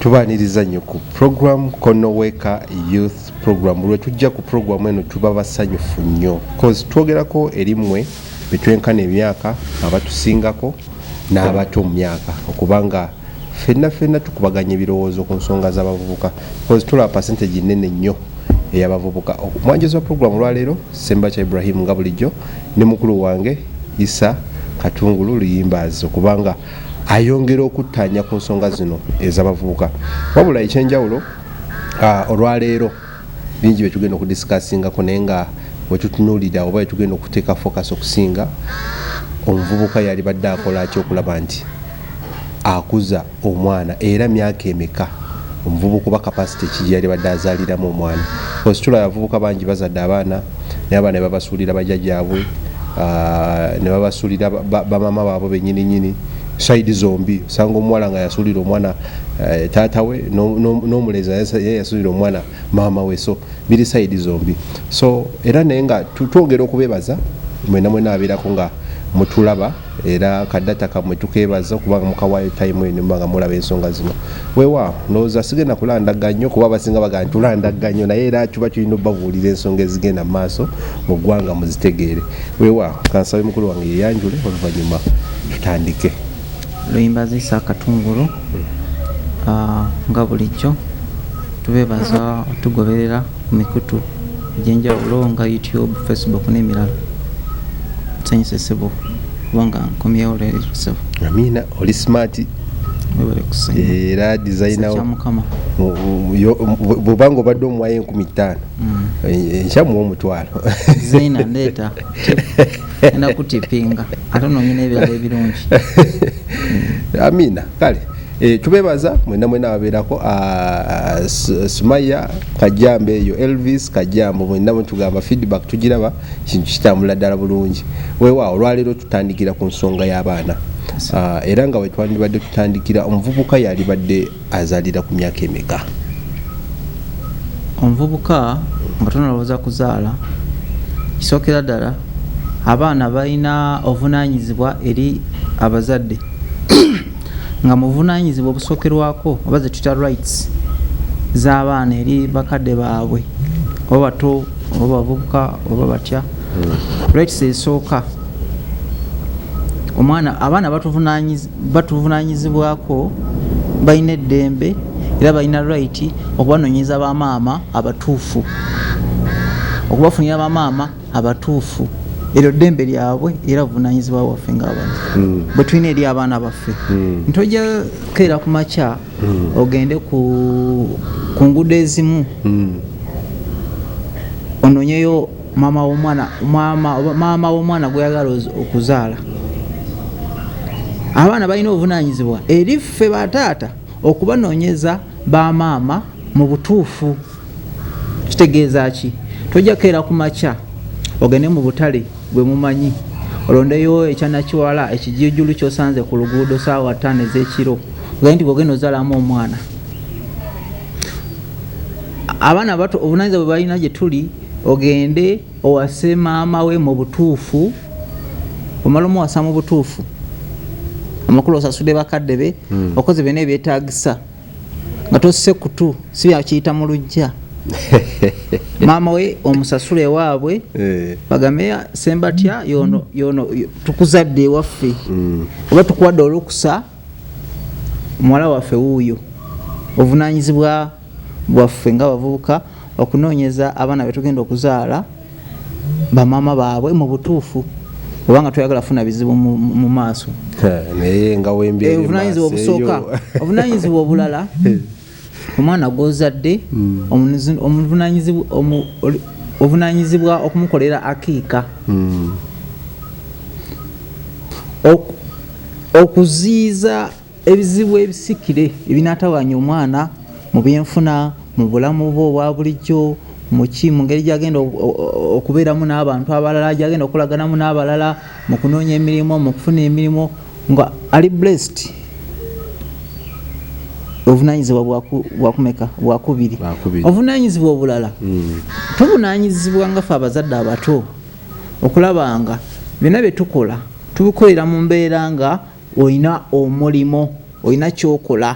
tubaniriza nnyo ku program Konooweka youth program. Lwe tujja ku program eno tuba basanyufu nnyo cause twogerako erimwe betwenkana emyaka abatusingako n'abato mu myaka okubanga fenna tukubaganya ebirowoozo ku nsonga z'abavubuka cause tula percentage nene nnyo ey'abavubuka. Omwanjozi wa program lwaleero Semba cha Ibrahim nga bulijjo ne mukulu wange Issah Katungulu Luyimbaazi okubanga ayongera okuttanya ku nsonga zino ez'abavubuka. Wabula ekyenjawulo olwaleero bingi betugenda okudiscussingako naye nga wetutunuulira oba wetugenda okuteeka focus okusinga omuvubuka yali badde akola ki okulaba nti akuza omwana era myaka emeka omuvubuka oba capacity ki yali badde azaaliramu omwana. Ositula abavubuka bangi bazadde abaana naye abaana ne babasuulira bajjajjaabwe ne babasuulira bamama baabwe bennyininyini side zombi. Osanga omuwala nga yasuulira omwana taata we n'omulezi yasuulira omwana maama we, so biri side zombi. So era naye nga twongera okubeebaza mwena abeerako nga mutulaba era kaddata kamwe tukeebaza okubanga mukawaayo time eno nga mulaba ensonga zino. Weewaawo ndowooza sigenda kulandagga nnyo kuba abasinga bagamba tulandagga nnyo naye era tuba tulina obbabuulira ensonga ezigenda mu maaso mu ggwanga muzitegeere. Weewaawo kansabe mukulu wange yeyanjule oluvannyuma tutandike. Luyimbaazi Issah Katungulu nga bulijjo tubeebaza tugoberera ku mikutu egy'enjawulo nga YouTube, Facebook n'emirala. Nsanyusesebo kubanga nkomyewo leero. Amina, oli smart era designer bw'obanga obadde omuwayo 5000 nkyamuwa omutwalo designer ndeeta ena kutipinga ate nonyina ebirala ebirungi. Amina, kale tubeebaza mwena ababeerako Sumaya Kajambe eyo Elvis Kajambo mwena tugamba feedback tugiraba kintu kitambula ddala bulungi. Weewaawo olwaleero tutandikira ku nsonga y'abaana era nga wetwandibadde tutandikira omuvubuka yali badde azaalira ku myaka emeka? Omuvubuka nga tonalowooza kuzaala kisookera ddala abaana balina obuvunaanyizibwa eri abazadde nga muvunaanyizibwa obusookerwako oba ze tuta rights z'abaana eri bakadde baabwe oba bato oba bavubuka oba batya. Rights esooka abaana batuvunaanyizibwako balina eddembe era balina right okubanoonyeza bamaama abatuufu, okubafunira bamaama abatuufu. Eryo ddembe lyabwe era buvunaanyizibwa waffe ng'abantu bwe tulina eri abaana baffe. Ntojja keera ku makya ogende ku nguudo ezimu onoonyeyo maama w'omwana gweyagala okuzaala. Abaana balina obuvunaanyizibwa eri ffe bataata okubanoonyeza bamaama mu butuufu. Kitegeeza ki? Tojja keera ku makya ogende mu butale bwe mumanyi olondeyo ekyanakiwala ekijijulu kyosanze ku luguudo saawa 5 ez'ekiro ogende nti bwogenda ozaalamu omwana. Abaana bato obunaanyizibwa bwe balina gye tuli ogende owase maama we mu butuufu. Omala omuwasa mu butuufu amakulu osasudde bakadde be okoze bena ebyetaagisa nga tosse kutu si byakiyita mu lujja. Maama we omusasule waabwe bagambe Sembatya yono tukuzadde ewaffe oba tukuwadde olukusa muwala waffe wuuyo. Obuvunaanyizibwa bwaffe nga bavubuka okunoonyeza abaana betugenda okuzaala bamaama baabwe mu butuufu kubanga tuyagala funa bizibu mu maaso. Naye nga wembeera obuvunaanyizibwa obusooka obuvunaanyizibwa obulala omwana gw'ozadde obuvunaanyizibwa okumukolera akiika, okuziyiza ebizibu ebisikire ebinaatawaanya omwana mu byenfuna mu bulamu bwe obwa bulijjo mu ngeri gyagenda okubeeramu n'abantu abalala, gyagenda okulaganamu n'abalala mu kunoonya emirimu, mu kufuna emirimu nga ali blessed. Obuvunaanyizibwa bwakumeka bwakubiri. Obuvunaanyizibwa obulala tuvunaanyizibwa nga ffe abazadde abato okulaba nga byonna bye tukola tubikolera mu mbeera nga olina omulimo, olina kyokola.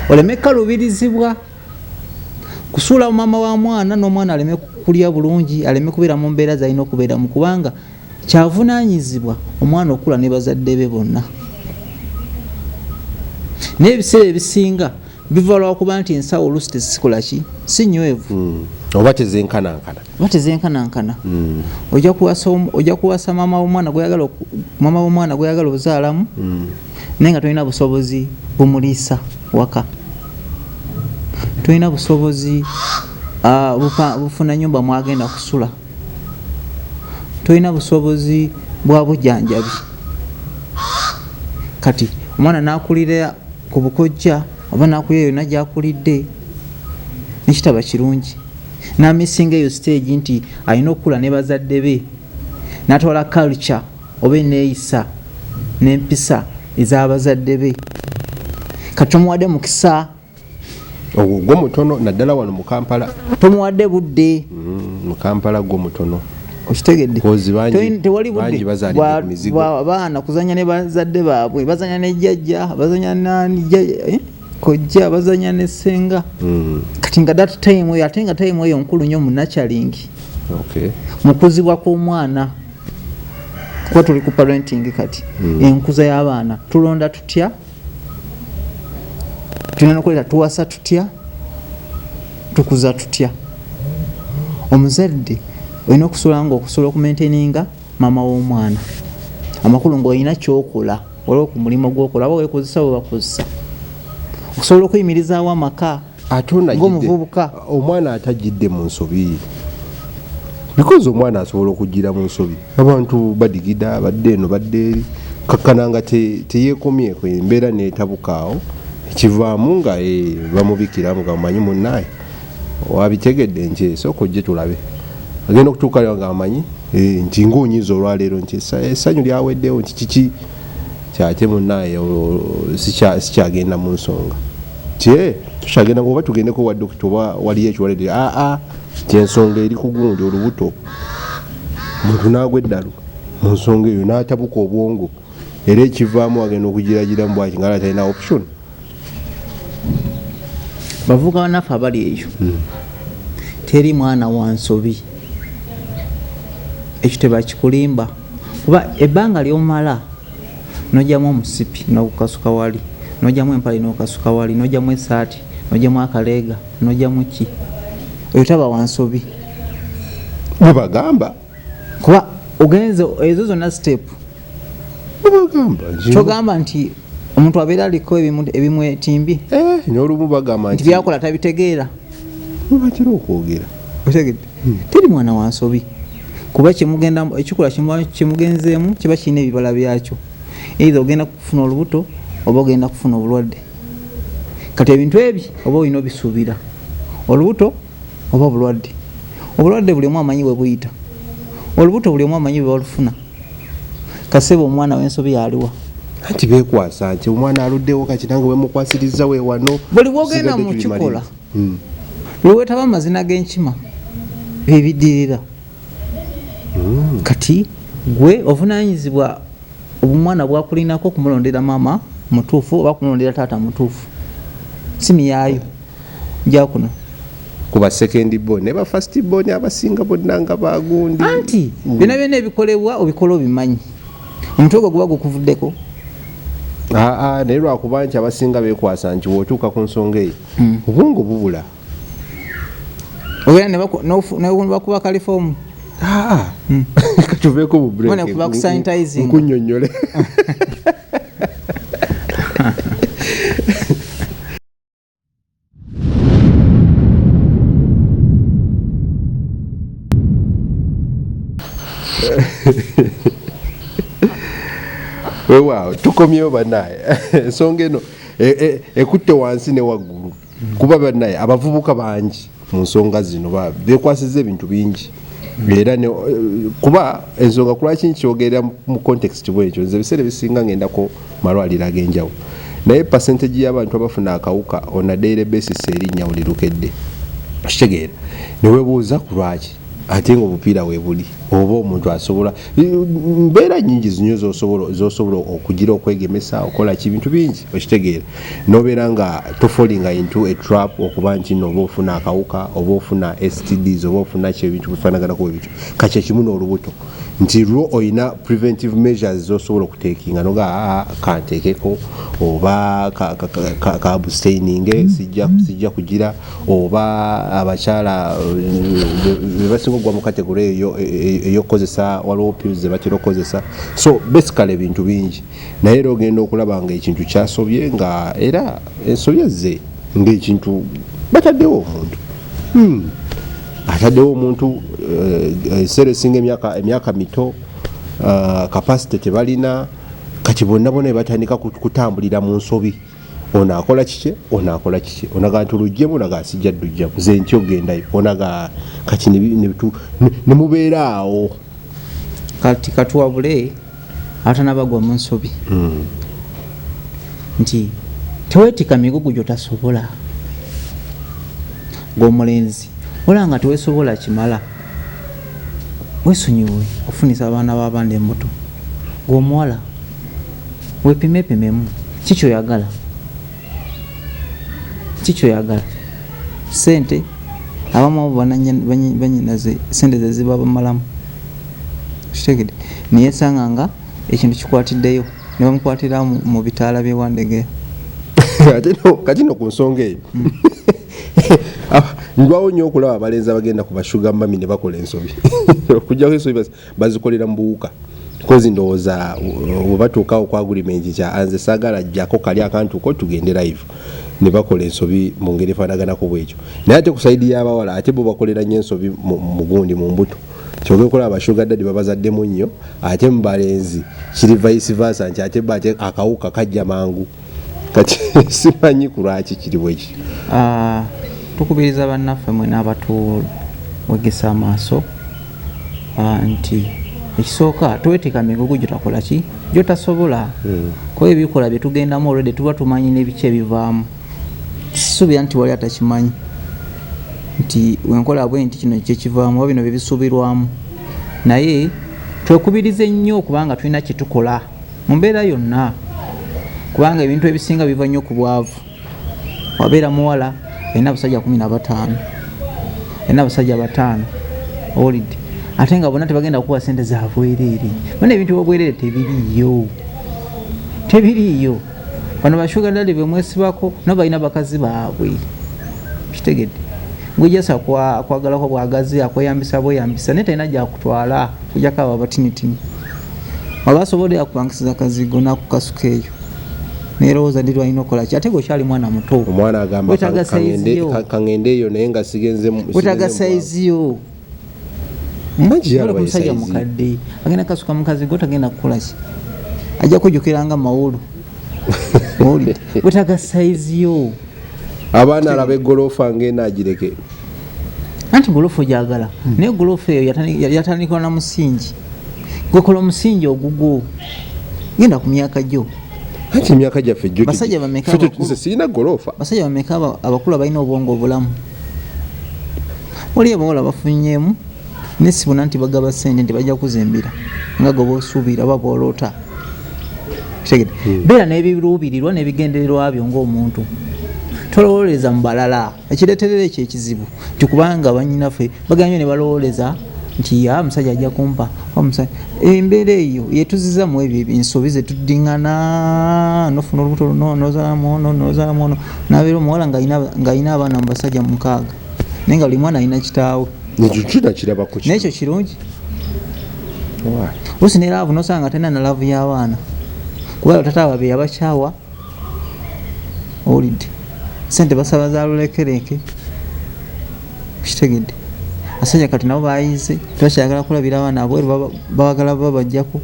oleme kalubirizibwa kusuula mama wa mwana n'omwana aleme kulya bulungi aleme kubeera mu mbeera zalina okubeera mu kubanga kyavunaanyizibwa omwana okula ne bazadde be bonna n'ebiseera ebisinga biva lwakuba nti ensawo oluusi tezisikola ki si nywevu oba tezenkanankana ojja kuwasa mama w'omwana gweyagala ozaalamu naye nga tolina busobozi bumuliisa waka tolina busobozi bufuna nyumba mwagenda kusula tolina busobozi bwa bujjanjabi kati omwana nakulira ku bukojja oba nakulira yonna gyakulidde nekitaba kirungi namisinga eyo stage nti alina okukula ne bazadde be natwala culture oba eneeyisa n'empisa ez'abazadde be kati tomuwadde mukisa gwo mutono naddala wano mu Kampala tomuwadde budde mu Kampala gwo mutono okitegedde tewali budde abaana kuzanya ne bazadde baabwe bazanya ne jjajja bazanya kojja bazanya ne ssenga kati nga that time eyo ate nga time eyo nkulu nnyo mu nurturing mukuzibwa kw'omwana kuba tuli ku parenting kati enkuza y'abaana tulonda tutya tulina nokuleeta tuwasa tutya tukuza tutya omuzadde olina okusobola nga okusobola okumaintaininga mama w'omwana amakulu ng'olina kyokola waliwo ku mulimu gw'okola aba weekozesa we bakozesa okusobola okuyimirizaawo amaka ng'omuvubuka omwana atajjidde mu nsobi because omwana asobola okugira mu nsobi abantu badigida badde eno badde eri kakkana nga teyeekomyeko embeera neetabukaawo ekivaamu nga bamubikiramu nga mumanyi munnaye wabitegedde nti sooka ojje tulabe agenda okutuuka nga amanyi nti ngaonyiza olwaleero nti essanyu lyaweddewo nti kiki kyate munnaye sikyagenda mu nsonga tukyagenda oba tugendeko wa dokita oba waliyo ekiwalede kyensonga eri ku gundi olubuto muntu naagwa eddalu mu nsonga eyo n'atabuka obwongo era ekivaamu agenda okugiragiramu bwaki nga talina option bavuga banaffe abali eyo teri mwana wa nsobi ekyo tebakikulimba kuba ebbanga lyomala nojjamu omusipi nokukasuka wali nojjamu empale nokukasuka wali nojjamu esaati nojjamu akaleega nojjamu ki oyo taba wa nsobi mubagamba kuba ogenze ezo zonna step kyogamba nti omuntu abeera aliko ebimwetimbye n'olumu bagamba nti byakola tabitegeera batera okwogera otegedde teri mwana wa nsobi kuba ekikola kimugenzeemu kiba kirina ebibala byakyo eitha ogenda kufuna olubuto oba ogenda kufuna obulwadde kati ebintu ebyo oba olina obisuubira olubuto oba obulwadde buli omu amanyi bwe buyita olubuto buli omu amanyi bwe balufuna kaseba omwana w'ensobi yaliwa anti beekwasa nti omwana aluddewo kati nange wemukwasiriza we wano buli bwogenda mu kikola buli weetaba amazina g'enkima bebiddirira kati gwe ovunaanyizibwa obumwana bwakulinako okumulondera maama mutuufu oba kumulondera taata mutuufu simi yaayo jakuno kuba second born ne ba first born abasinga bonna nga bagundi anti byonna byonna ebikolebwa obikola obimanyi omutwe gwo guba gukuvuddeko naye lwakuba nti abasinga beekwasa nti wootuuka ku nsonga eyo obwongo bubula ogenda nebakuba kalifoomu katuveeko mu break nkunnyonnyole weewaawo tukomyewo bannaye ensonga eno ekutte wansi ne waggulu kuba bannaye abavubuka bangi mu nsonga zino beekwasiza ebintu bingi era kuba ensonga kulwaki nkyogerera mu context bwekyo nze ebiseera ebisinga ngendako malwaliro ag'enjawulo naye percentage y'abantu abafuna akawuka on a daily basis erinnya buli lukedde kitegeera newebuuza ku lwaki ate ng'obupiira weebuli oba omuntu asobola mbeera nyingi zinyo zosobola okugira okwegemesa okola bintu bingi okitegeera nobeera nga tofalinga into a trap okuba nti no oba ofuna akawuka oba ofuna STDs oba ofuna ki ebintu bifaanaganako ebityo kati ekimu n'olubuto nti lwo olina preventive measures zosobola okuteekinga noga kanteekeko oba kabustaininge sijja kugira oba abakyala bebasinga okugwa mu kategori eyo eyokukozesa waliwo pills zebatera okukozesa so basically ebintu bingi naye era ogenda okulaba nga ekintu kyasobye nga era ensobya ze ng'ekintu bataddewo omuntu ataddewo omuntu ekiseera esinga emyaka mito capacity tebalina kati bonna batandika kutambulira mu nsobi ono akola kike onaga nti oluggyemu onaga sijja ddujjamu ze nti ogendayo onaga kati ne mubeera awo kati katuwabule atanabagwa mu nsobi nti teweetika migugu gyotasobola ng'omulenzi olanga teweesobola kimala weesonyiwe ofunisa abaana b'abandi embuto ng'omuwala weepimepimemu kikyoyagala sente abamu abo banyinaze sente zeziba bamalamu kitegede naye esanga nga ekintu kikwatiddeyo ne bamukwatira mu bitaala by'ewandegeya kati no ku nsonga eyo ndwawo nnyo okulaba abalenzi abagenda ku bashuga mami ne bakola ensobi okujjako ensobi bazikolera mu buwuka kozi ndowooza webatuukawo ku agreement kya anze saagala jjako kali akantuuko tugende live ne bakola ensobi mu ngeri efaanaganako bwekyo naye ate ku saidi y'abawala ate bo bakolera nnyo ensobi mu gundi mu mbuto kyogera okulaba abashuga dadi babazaddemu nnyo ate mu balenzi kiri vice versa nti ate bate akawuka kajja mangu kati simanyi ku lwaki kiri bwekyo tukubiriza bannaffe mwena abatuwegesa amaaso nti ekisooka tweteeka migugu gyotakola ki gyotasobola kuba ebikola byetugendamu olwedde tuba tumanyi n'ebiki ebivaamu sisuubira nti wali atakimanyi nti wenkola bwe nti kino kyekivaamu oba bino byebisuubirwamu naye twekubirize nnyo okubanga tulina kyetukola mu mbeera yonna kubanga ebintu ebisinga biva nnyo ku bwavu wabeera muwala alina abasajja 15 alina abasajja 5 olidde ate nga bonna tebagenda kukuwa sente za bwereere bana ebintu byobwereere tebiriiyo bano bashuga dadi bemwesibako nabo balina bakazi baabwe kitegedde gwejasa kwagalako bwagazi akweyambisa bweyambisa naye talina gyakutwala kujjako abo abatinitini oba asobodde akupangisiza kazigo nakukasuka eyo nerowooza ndi lwalina okola ki ate gwe okyali mwana muto omwana agamba kangende eyo naye nga wetaga saiziyo omusajja mukadde agenda kasuka mukazi gwe otagenda kukola ki ajja kujjukiranga mawulu wetaga saiziyo abaana alaba egoloofa ngenda agireke anti goloofa ogyagala naye goloofa eyo yatandikwa na musingi gwekola omusingi ogugwo genda ku myaka gyo anti emyaka gyaffe sirina goloofa basajja bameka abakulu abalina obwongo obulamu oli abawala bafunyeemu nesibona nti bagaba sente nti bajja kuzimbira nga gwe boosuubira oba bwoloota beera n'ebiruubirirwa n'ebigendererwa byo ng'omuntu tolowooleza mu balala ekireeterera ekyo ekizibu nti kubanga bannyinaffe bagambye ne balowooleza nti musajja ajja kumpa embeera eyo yetuzizamu ebyo ensobi zetuddiŋŋana nofuna olubuto luno nozaalamu ono nabeera omuwala ng'alina abaana mu basajja 6 naye nga buli mwana alina kitaawe nekyo kirungi olusi ne laavu nosanga talina na laavu y'abaana kubanga tataaba be yabakyawa olidde sente basaba za lulekereke kitegedde asajja kati nabo bayize tebakyagala kulabira abaana abweru bawagala babajjako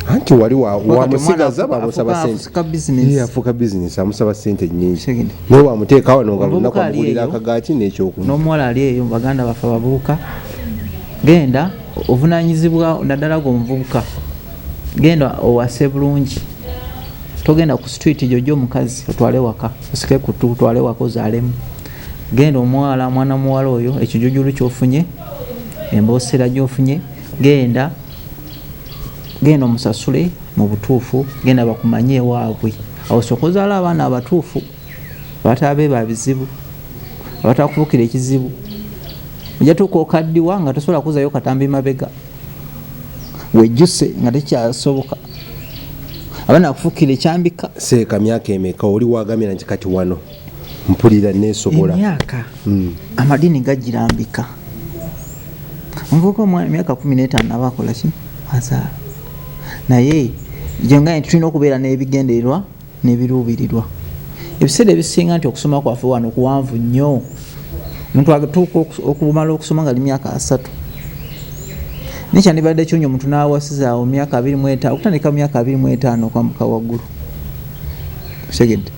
anti wali wamusigaza bamusaba sente afuuka bizinesi amusaba sente nyingi naye wamuteeka wano nga lunaku amugulira akagaati n'ekyokunywa n'omuwala ali eyo baganda baffe abavubuka genda ovunaanyizibwa naddala gwe omuvubuka genda owase bulungi togenda ku street jojjo omukazi otwale waka osike kutu otwale waka ozaalemu genda omuwala mwana muwala oyo ekijujulu kyofunye embosera gyofunye genda omusasule mu butuufu genda bakumanye ewaabwe awo sokozaala abaana abatuufu abatabe babizibu abatakufuukira ekizibu ojja tuuka okaddiwa nga tosobola kuzayo katambi mabega wejjuse nga tekyasoboka abaana bakufuukira ekyambika seeka myaka emeka oli wagamira nti kati wano mpulira nesobola emyaka amadini gagirambika omuvubuka omwana emyaka 15 abakola ki azaala naye jonga nti tulina okubeera n'ebigendererwa n'ebiruubirirwa ebiseera ebisinga nti okusoma kwaffe wano kuwanvu nnyo omuntu atuuka okumala okusoma nga li myaka 3 nekyandibadde kyonyo omuntu n'awasizaawo myaka 25 okutandika myaka 25 okwambuka waggulu segedde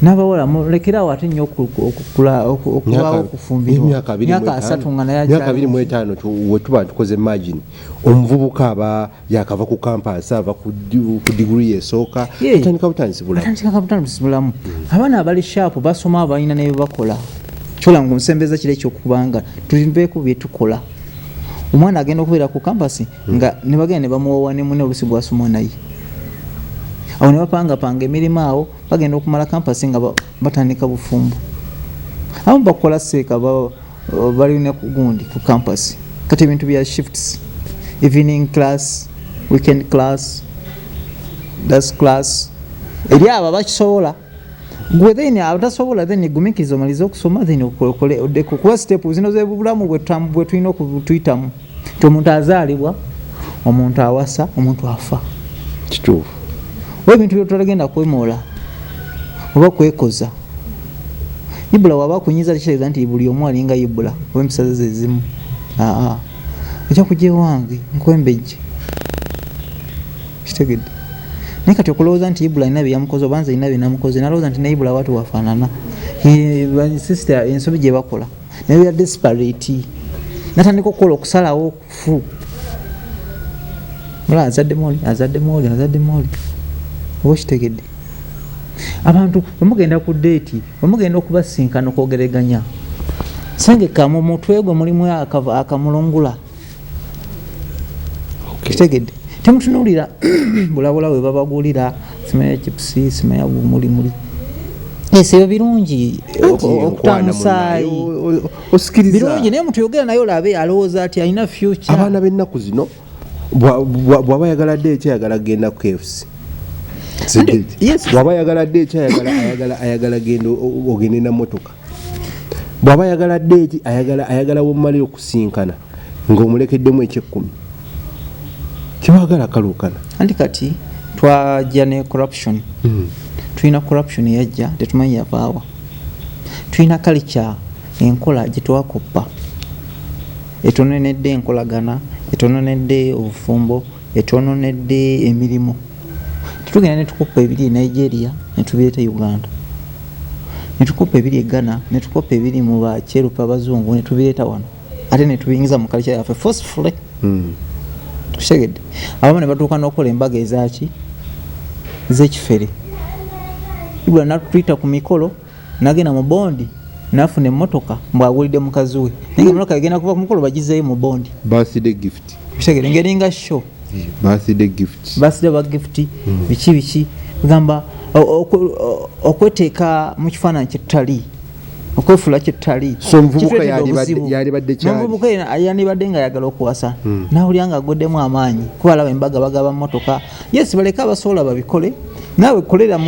n'abawala mulekerawo ate nnyo okulaawo okufumbirwa myaka 3 nga naye myaka 25 wetuba tukoze imagine omuvubuka aba yakava ku campus ava ku degree esooka atandika butandisibulamu abaana abali sharp basoma abalina nebibakola kyola nga omusembeza kire ekyokubanga tulimbeeku byetukola omwana agenda okubeera ku campus nga nebagenda nebamuwawa nemune olusi bwasoma naye awo nebapangapanga emirimu awo bagenda okumala campus nga batandika bufumbo abamu bakola seeka balina kugundi ku campus kati ebintu bya shifts evening class weekend class das class eri abo bakisobola gwe then abatasobola then gumikizo maliza okusoma then okole kuba step zino zebulamu bwe tulina okutuyitamu nti omuntu azaalibwa omuntu awasa omuntu afa kituufu ebintu byotulagenda kwemoola oba kwekoza ibula waba kunyiza tekitegeeza nti buli omu alinga ibula oba emisazi ze zimu ojja kujja ewange nkwembejje kitegedde naye kati okulowooza nti ibula alina byeyamukoze oba nze alina byenamukoze nalowooza nti ne ibula watu wafaanana sister ensobi gye bakola naye ya desperate natandika okukola okusalawo okufu azadde mooli oba kitegedde abantu bwemugenda ku deeti bwemugenda okubasinkana okwogeraganya sengeka mu mutwe gwe mulimu akamulungula kitegedde temutunuulira bulabula we babagulira simanya chipusi simanya bumulimuli ebyo birungi okutamusaayi birungi naye omuntu yogera naye olabe alowooza ati alina future abaana b'ennaku zino bw'aba yagala dde ekyayagala genda ku KFC bw'aba yagala dde ayagala genda ogende na motoka bw'aba yagala dde ayagala womumalire okusinkana ng'omulekeddemu eky'ekkumi kibagala kaluukana anti kati twajja ne corruption tulina corruption yajja tetumanyi yavaawa tulina culture enkola gye twakoppa etononedde enkolagana etononedde obufumbo etononedde emirimu tetugenda netukoppa ebiri Nigeria netubireeta Uganda netukoppa ebiri e Ghana netukoppa ebiri mu bakyerupa abazungu netubireeta wano ate netubiyingiza mu culture yaffe forcefully tushegedde abamu ne batuuka n'okukola embaga ezaki z'ekifere ibula natuyita ku mikolo nagenda mu bondi nafuna emmotoka mbwagulidde mukazi we naye emmotoka egenda kuva ku mukolo bagizeeyo mu bondi birthday gift tushegedde ngeringa show birthday gift biki gamba okweteeka mu kifaananyi kyetutali okwefula kyetutali so omuvubuka yalibadde kyali omuvubuka yandibadde nga ayagala okuwasa nawulira nga agoddemu amaanyi kuba alaba embaga bagaba mmotoka yes baleke abasobola babikole naawe kolera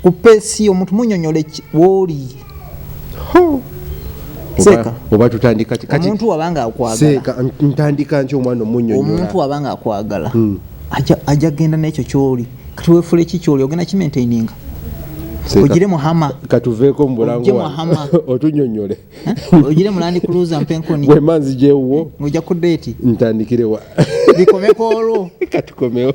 ku peesi omuntu munyonyole wooli seeka oba tutandika kati omuntu wabanga akwagala seeka ntandika nti omwana omunyonyola omuntu wabanga akwagala ajja genda n'ekyo kyoli kati weefula eki kyoli ogenda kimaintaininga ogire muhama katuveeko mu bulango otunyonyole ogire mulandi kuluza mpenkoni wemanzi gyewwo ng'ojja ku deeti ntandikirewa bikomeko olwo katukomewo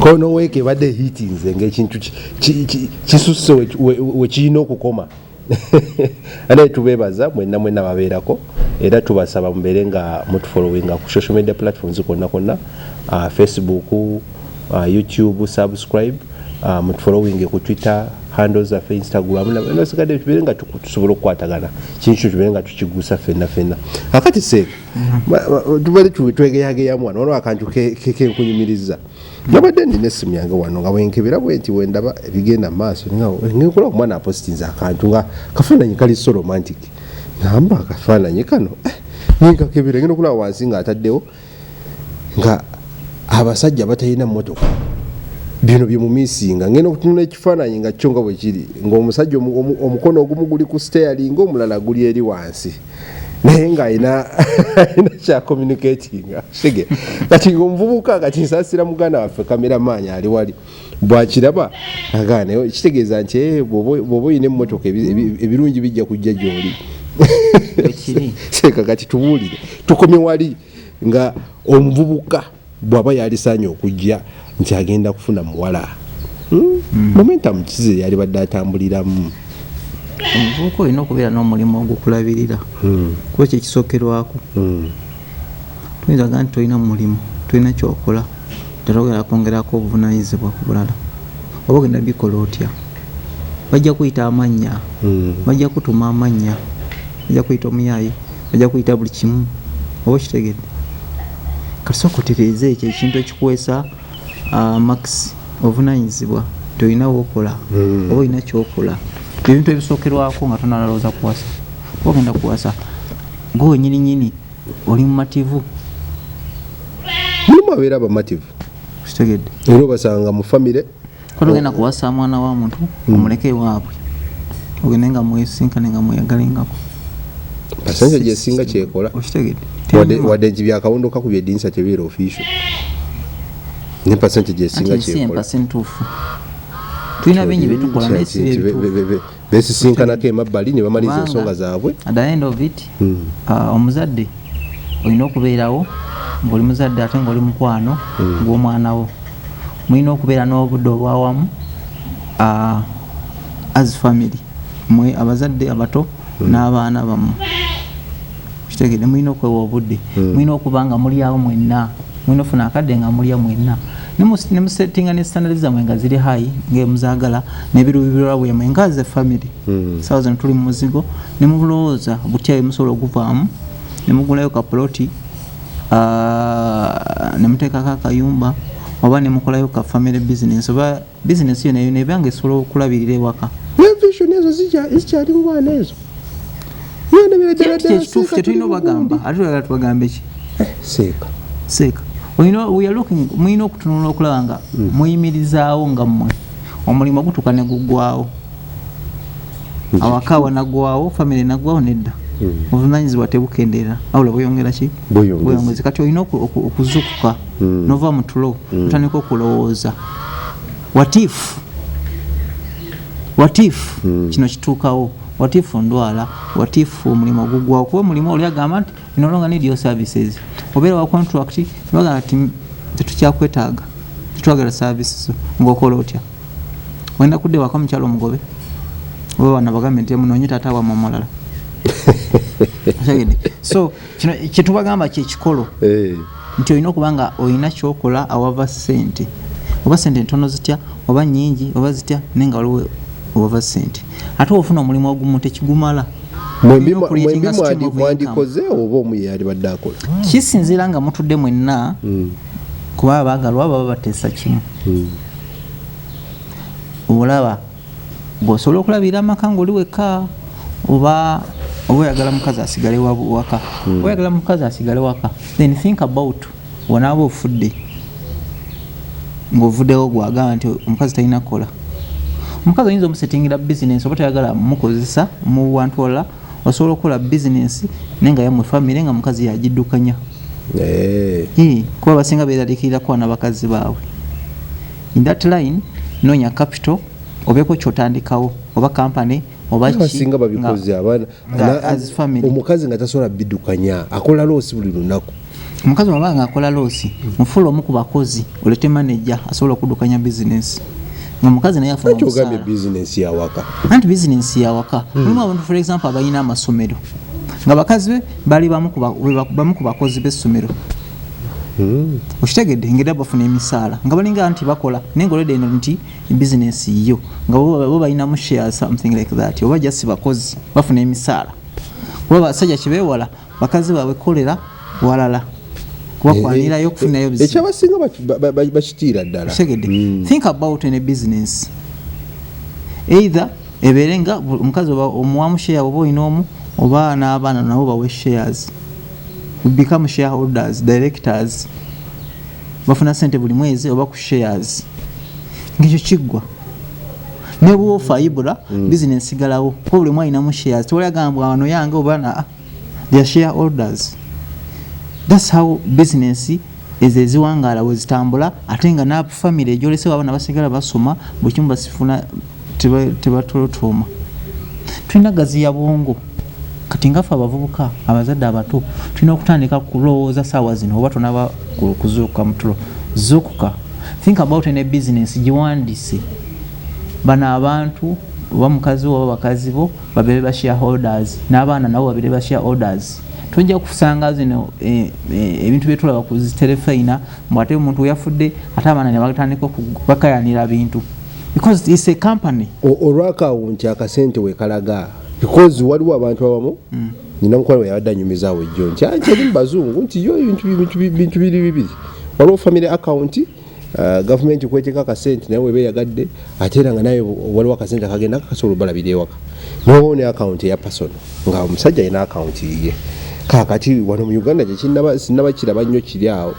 Konooweka ebadde hitinze ng'ekintu kisusse we kirina okukoma anaye tubeebaza mwenna babeerako era tubasaba mubeere nga mutufollowinga ku social media platforms konna Facebook, YouTube, subscribe, mutufollowing ku Twitter handles za Instagram na sikade tubelenga tukusobola okukwatagana kintu tubelenga tukigusa fenna akati se tubali twegeyage ya mwana ono akantu keke nkunyumiriza nabadde ndine esimu yange wano nga wenkebera bwenti wendaba ebigenda maaso ngikola omwana apostinza akantu nga kafaananyi kali so romantic ngamba akafaananyi kano nkakebera ngeno kula wansi nga ataddewo nga abasajja batalina mmotoka bino byemumisinga ngeno kutunula ekifaananyi nga kyo nga bwe kiri ng'omusajja omukono ogumu guli ku steering omulala guli eri wansi naye ng'ayina kya communicatinga shege kati omuvubuka kati nsaasira muganda waffe kameramaanyi ali wali bwakiraba agaana kitegeeza nti bw'oba oyina emmotoka ebirungi bijja kujja gy'oli seeka kati tubuulire tukomye wali nga omuvubuka bw'aba yalisaanye okujja nti agenda kufuna muwala momentum kize yali badde atambuliramu omuvubuka olina okubeera n'omulimu ogukulabirira kuba kyekisookerwako tuyinza gaa nti tolina mulimu tolina kyokola tetogera kwongerako obuvunanyizibwa ku bulala oba ogenda bikola otya bajja kuyita amannya bajja kutuma amannya bajja kuyita omuyaayi bajja kuyita buli kimu oba kitegedde kati sokotereza ekyo ekintu ekikuweesa max obuvunanyizibwa tolina wokola oba olina kyokola ebintu ebisookerwako nga tonalowooza kuwasa oba ogenda kuwasa gwe nyininyini oli mumativu mulimu abeera abamativu kitegedde era obasanga mu famire kola ogenda kuwasa mwana wa muntu omuleke ewaabwe ogende nga mwesinkane nga mweyagalengako pasanja gyesinga kyekola okitegedde wadde nti byakawondo kakubya edinisa tebeera official ne pasanja gyesinga kyekola ntuufu tulina bingi byetukola besisinkana emabbali ne bamaliza ensonga zaabwe at the end of it omuzadde olina okubeerawo ng'oli muzadde ate ng'oli mukwano gw'omwana wo mulina okubeera n'obudde obwawamu as family mwe abazadde abato n'abaana bammwe kitegedde mulina okwewa obudde mulina okuba nga muli awo mwenna mulina ofuna akadde nga muli awo mwenna ne musettinga ne standards zammwe nga ziri high ng'emuzaagala n'ebirubirwa bwemwe nga ze family sawa zino tuli mu muzigo ne mubulowooza butya musobola okuvaamu ne mugulayo ka ploti ne muteekako akayumba oba ne mukolayo ka family business oba business yo nayo nebanga esobola okulabirira ewaka vision ezo zikyali mu baana ezo ekituufu kyetulina obagamba ate tulagala tubagambe ki seeka mulina okutunula okulaba nga muyimirizaawo nga mmwe omulimu gutuuka ne guggwawo awaka wanagwawo famire nagwawo nedda obuvunanyizibwa tebukendeera awula bweyongera ki bweyongezi kati olina okuzukuka nova mu tulo otandika okulowooza watifu kino kituukawo watifu ndwala watifu omulimu ogugwawo kuba omulimu oli agamba nti no longer need your services obeera wa contract bagamba ati tetukyakwetaaga tetwagala services ng'okola otya wenda kudde waka mukyalo omugobe oba wana bagambe nti munoonye taata wamwe omulala so kino kyetubagamba kyekikolo nti olina okuba nga olina kyokola awava ssente oba ssente ntono zitya oba nnyingi oba zitya naye nga waliwo owava ssente ate ofuna omulimu ogumu tekigumala mwandikoze oba omuye yali badde akola kisinziira nga mutudde mwenna kuba abaagalwa baba bateesa kimu olaba bw'osobola okulabira amaka ng'oli wekka oba oyagala mukazi asigale waka oyagala mukazi asigale waka then think about wanaaba ofudde ng'ovuddewo gwagamba nti omukazi talina kukola omukazi oyinza omusetingira bizinesi oba tayagala mukozesa mu wantu walala osobola okukola bizinesi naye nga yamwe famire nga mukazi yagiddukanya kuba basinga beeraliikirira kuba n'abakazi baabwe in that line noonya capital obeeko kyotandikawo oba kampany oba kisinga babikoze abaana omukazi nga tasobola biddukanya akola loosi buli lunaku omukazi wabanga nga akola loosi mufuula omu ku bakozi olete manager asobola okuddukanya bizinesi nga mukazi naye afuna omusala bizinesi yawaka anti bizinesi yawaka mulimu abantu for example abalina amasomero nga bakazi be bali bamu ku bakozi b'essomero okitegedde ngera bafuna emisaala nga balinga nti bakola nengolede eno nti business yo nga bo balinamu share something like that oba just bakozi bafuna emisaala kuba basajja kibewala bakazi baabwe kolera walala kubakwanirayo okufunayo business ekyabasinga bakitiira ddala think about in a business either eberenga omukazi omuwamu share oba olina omu oba n'abaana nabo bawe shares become shareholders directors bafuna sente buli mwezi oba ku shares ng'ekyo kiggwa ne bw'ofa ibula business igalawo kuba buli mwe alinamu shares tewali agamba wano yange oba na they are shareholders. That's how business eziwangaala bwe zitambula ate nga na family egyolese abaana basigala basoma buli kimu basifuna tebatolotooma. Tulina gazi ya bwongo kati ngafe abavubuka abazadde abato tulina okutandika kulowooza saawa zino oba tonaba kuzuukuka mu tulo zuukuka. Think about a business giwandiise bano abantu oba mukazi oba bakazi bo babere ba shareholders n'abaana nabo babere ba shareholders. Tujja kusanga zino ebintu byetulaba ku telefina mwate omuntu yafudde ate abaana ne batandika bakayanira bintu because it's a company. Olw'akawunti akasente wekalaga because waliwo abantu abamu nina mukwano yabadde anyumizaawo ejjo nti ali mu bazungu nti yo bintu bibiri waliwo family account government kweteeka akasente naye weba yagadde ate era nga naye waliwo akasente akagenda kasobola obalabira ewaka nowo ne account eya personal nga omusajja alina account yiye kakati wano mu Uganda sinaba kiraba nnyo kiri awo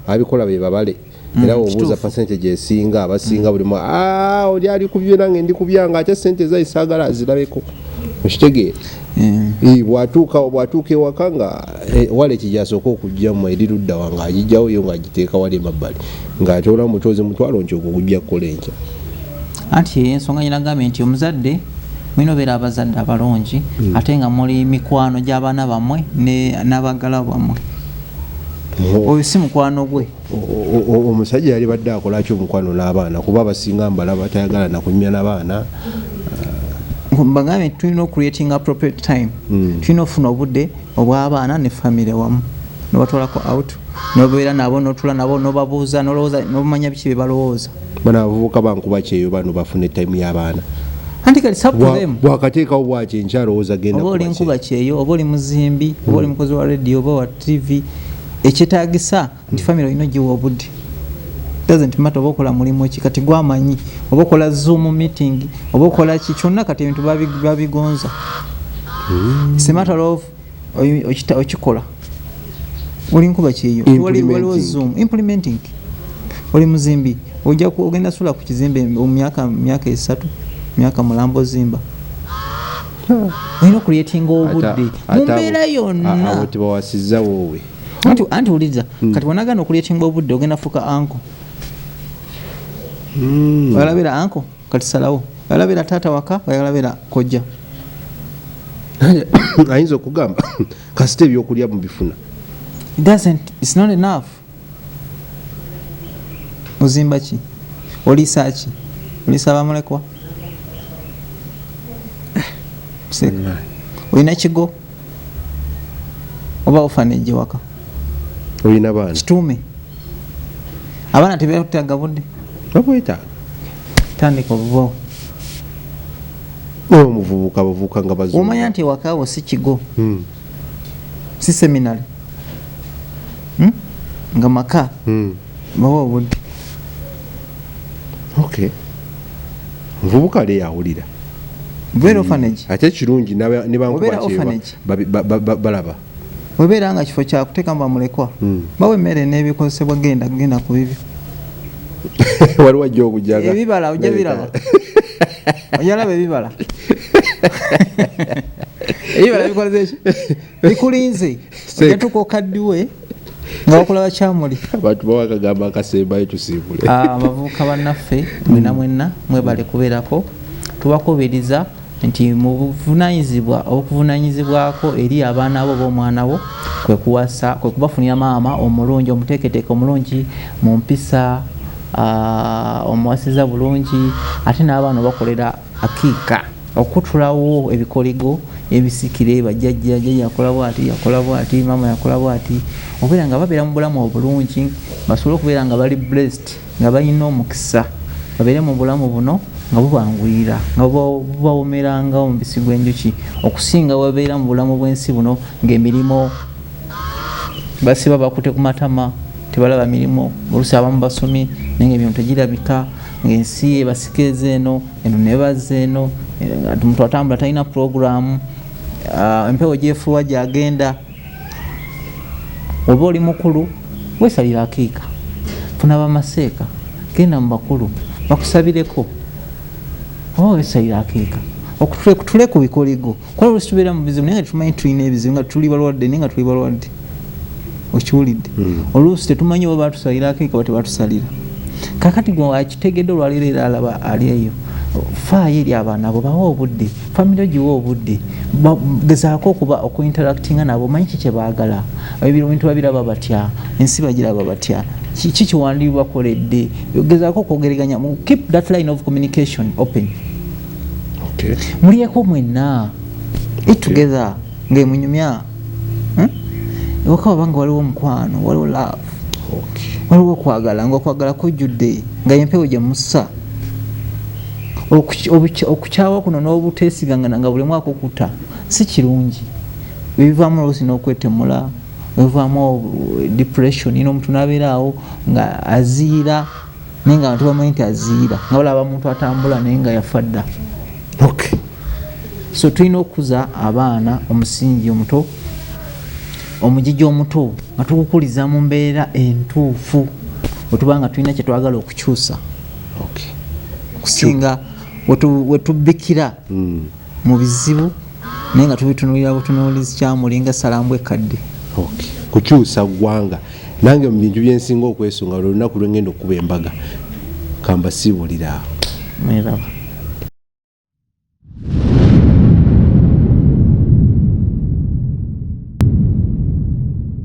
ababikola be babale era obuuza percentage esinga abasinga buli mwa oli ali kubyo nange ndi kubyanga ate sente zaisagala zirabeko okitegeera bwatuuka ewaka nga wale kijasooka okujjamu erirudda wange agijjawo yo ng'agiteeka wali emabbali ng'atoola mutozi mutwalo nti ogwo gujja kukola enkya. Anti ensonga nyina gambye nti omuzadde mwino obeera abazadde abalungi ate nga muli mikwano gy'abaana bammwe n'abagala bammwe. Oyo si mukwano gwe. Omusajja yali badde akolaki omukwano n'abaana kuba abasinga mbalaba tayagala nakunyumya n'abaana. Mbagambye tulina creating appropriate time. Tulina ofuna obudde obw'abaana ne family wamu nobatwalako out nobeera nabo notula nabo nobabuuza nolowooza nomanya biki bye balowooza. Bano abavubuka bankuba kyeyo bano bafune time y'abaana. Anti kali sapulemu bwakateekawo bwaki enkyalowooza genda oba oli nkuba kyeyo oba oli muzimbi oba oli mukozi wa radio oba wa TV ekyetaagisa nti family olina ogiwa obudde. Doesn't matter oba okola mulimu ki kati gwamanyi oba okola zoom meeting oba okola ki kyonna kati ebintu babigonza. It's a matter of okikola oli nkuba kyeyo waliwo zoom implementing oli muzimbi ojja ogenda sula ku kizimbe mu myaka 3 myaka mulambo zimba olina creating obudde mumbeera yonna abo tebawasizza wowe anti uliza kati wanagana ocreating obudde ogenda fuka anko walabira anko kati salawo walabira tata waka walabira kojja ayinza okugamba kasite ebyokulya mu bifuna. It's not enough. Ozimba ki olisa ki olisaba mulekwa olina kigo oba ofanejje waka olina baana kituume abaana tebeetaaga budde babwetaaga tandika obuvawo omuvubuka nga bazungu omanya nti ewakaawo si kigo si seminary nga maka bawa obudde. Okay. Mvubuka ali yawulira. Beera orphanage. Ate kirungi ne bankuba balaba. Webeera nga kifo kya kuteeka mba mulekwa. Bawe emmere n'ebikozesebwa genda ku bibyo. Waliwo ajja okujaga. Ebibala ojja biraba. Oyalaba ebibala. Ebibala bikoleze ki? Bikulinze. Ojjatuuka okaddiwe. Nga okulaba kyamuli abantu bawakagamba akasembayo tusimbule. Abavubuka bannaffe mwenna mwebale kubeerako tubakubiriza nti mu buvunanyizibwa okuvunanyizibwako eri abaana bo b'omwana wo kwe kubafunira maama omulungi omuteeketeeke omulungi mu mpisa omuwasiza bulungi ate n'abaana bakolera akiika okutulawo ebikoligo ebisikire bajjajja yakola bwati mama yakola bwati okubeera nga babeera mu bulamu obulungi basobole okubeera nga bali blessed nga balina omukisa babeere mu bulamu buno nga bubangulira nga bubawomeranga omubisi gw'enjuki okusinga babeera mu bulamu bw'ensi buno ng'emirimu basiba bakute ku matama tebalaba mirimu oluusi abamu basomi naye nga ebintu tegirabika ng'ensi ebasikeza eno nebaza eno omuntu atambula talina puroguramu empewo gyefuuwa gyagenda oba oli mukulu weesalira akiika funa bamaseeka genda mu bakulu bakusabireko oba weesalira akiika okutule ku bikoligo kuba oluusi tubeera mu bizibu naye nga tetumanyi tulina ebizibu nga tuli balwadde naye nga tuli balwadde okiwulidde oluusi tetumanyi oba batusalira akiika oba tebatusalira kakati gwe akitegedde olwaleero era alaba ali eyo faayo eri abaana abo bawa obudde famire giwa obudde gezaako okuba okuinteractinga nabo manyi ki kyebaagala ebintu babiraba batya ensi bagiraba batya kiki kiwandiri bakoledde gezaako okwogeraganya keep that line of communication open mulyeko mwenna eat together ng'emunyumya ewaka wabanga waliwo omukwano waliwo love waliwo okwagala ngaokwagala kujjudde nga yempewo gyemussa okukyawa kuno n'obuteesigangana nga buli mwaka okuta si kirungi bivaamu oluusi n'okwetemula bivaamu depression n'omuntu n'abeeraawo nga aziira naye nga abantu bamanyi nti aziira nga balaba omuntu atambula naye nga yafa dda so tulina okukuza abaana omusingi omuto omujiji omuto nga tukukuliza mu mbeera entuufu wetubanga tulina kyetwagala okukyusa okusinga wetubbikira mu bizibu naye nga tubitunulira butunuulizi kyamulinga salambwe kadde kukyusa ggwanga nange mu bintu byensinga okwesunga lwe lunaku lwengenda okuba embaga kambasiibulira mweraba